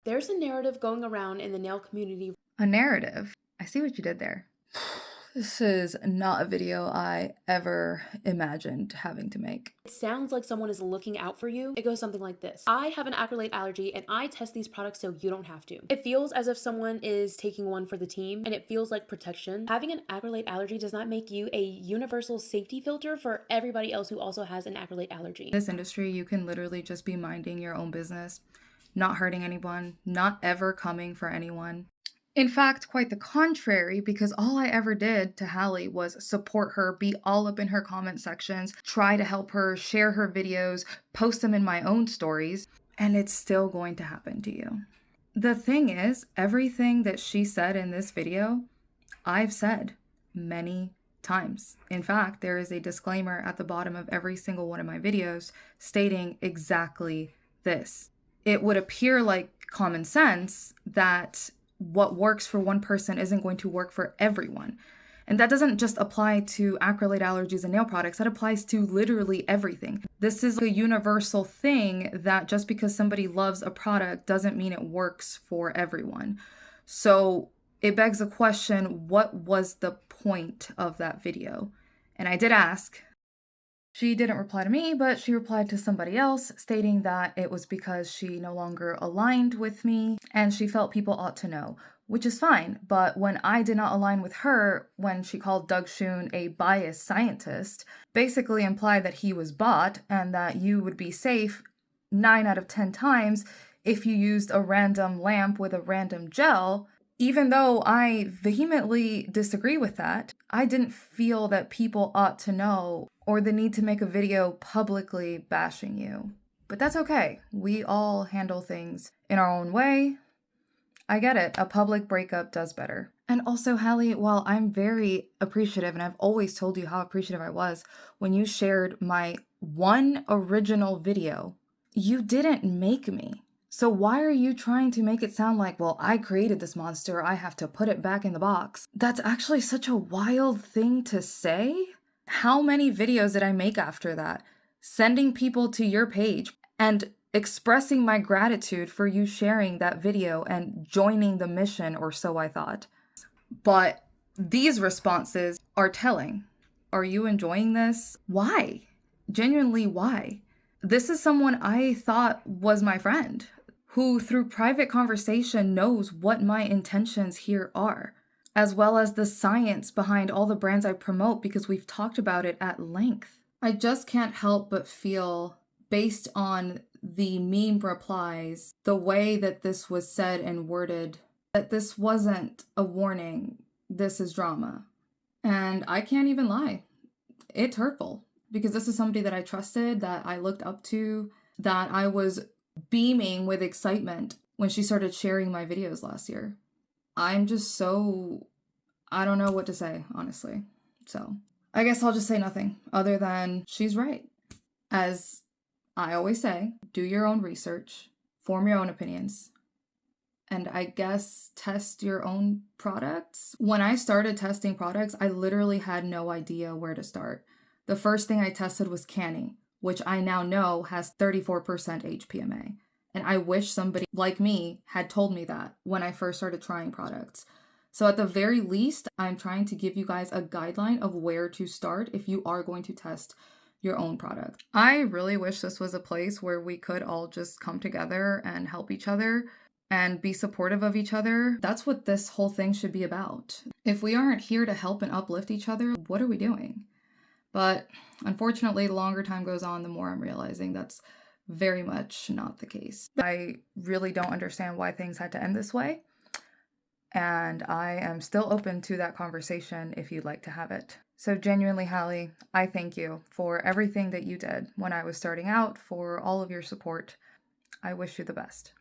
There's a narrative going around in the nail community. A narrative? I see what you did there. This is not a video I ever imagined having to make. It sounds like someone is looking out for you. It goes something like this. I have an acrylate allergy and I test these products so you don't have to. It feels as if someone is taking one for the team and it feels like protection. Having an acrylate allergy does not make you a universal safety filter for everybody else who also has an acrylate allergy. In this industry, you can literally just be minding your own business, not hurting anyone, not ever coming for anyone. In fact, quite the contrary, because all I ever did to Hallie was support her, be all up in her comment sections, try to help her, share her videos, post them in my own stories, and it's still going to happen to you. The thing is, everything that she said in this video, I've said many times. In fact, there is a disclaimer at the bottom of every single one of my videos stating exactly this. It would appear like common sense that what works for one person isn't going to work for everyone. And that doesn't just apply to acrylate allergies and nail products, that applies to literally everything. This is a universal thing that just because somebody loves a product doesn't mean it works for everyone. So it begs the question, what was the point of that video? And I did ask. She didn't reply to me, but she replied to somebody else stating that it was because she no longer aligned with me and she felt people ought to know, which is fine. But when I did not align with her, when she called Doug Schoon a biased scientist, basically implied that he was bought and that you would be safe 9 out of 10 times if you used a random lamp with a random gel. Even though I vehemently disagree with that, I didn't feel that people ought to know or the need to make a video publicly bashing you. But that's okay. We all handle things in our own way. I get it. A public breakup does better. And also, Hallie, while I'm very appreciative, and I've always told you how appreciative I was when you shared my one original video, you didn't make me. So why are you trying to make it sound like, well, I created this monster, I have to put it back in the box? That's actually such a wild thing to say. How many videos did I make after that? Sending people to your page and expressing my gratitude for you sharing that video and joining the mission, or so I thought. But these responses are telling. Are you enjoying this? Why? Genuinely, why? This is someone I thought was my friend, who through private conversation knows what my intentions here are, as well as the science behind all the brands I promote because we've talked about it at length. I just can't help but feel, based on the meme replies, the way that this was said and worded, that this wasn't a warning, this is drama. And I can't even lie. It's hurtful because this is somebody that I trusted, that I looked up to, that I was beaming with excitement when she started sharing my videos last year. I'm just so, I don't know what to say, honestly. So I guess I'll just say nothing other than she's right. As I always say, do your own research, form your own opinions, and I guess test your own products. When I started testing products, I literally had no idea where to start. The first thing I tested was Canny, which I now know has 34% HPMA. And I wish somebody like me had told me that when I first started trying products. So at the very least, I'm trying to give you guys a guideline of where to start if you are going to test your own product. I really wish this was a place where we could all just come together and help each other and be supportive of each other. That's what this whole thing should be about. If we aren't here to help and uplift each other, what are we doing? But unfortunately, the longer time goes on, the more I'm realizing that's very much not the case. I really don't understand why things had to end this way. And I am still open to that conversation if you'd like to have it. So genuinely, Hallie, I thank you for everything that you did when I was starting out, for all of your support. I wish you the best.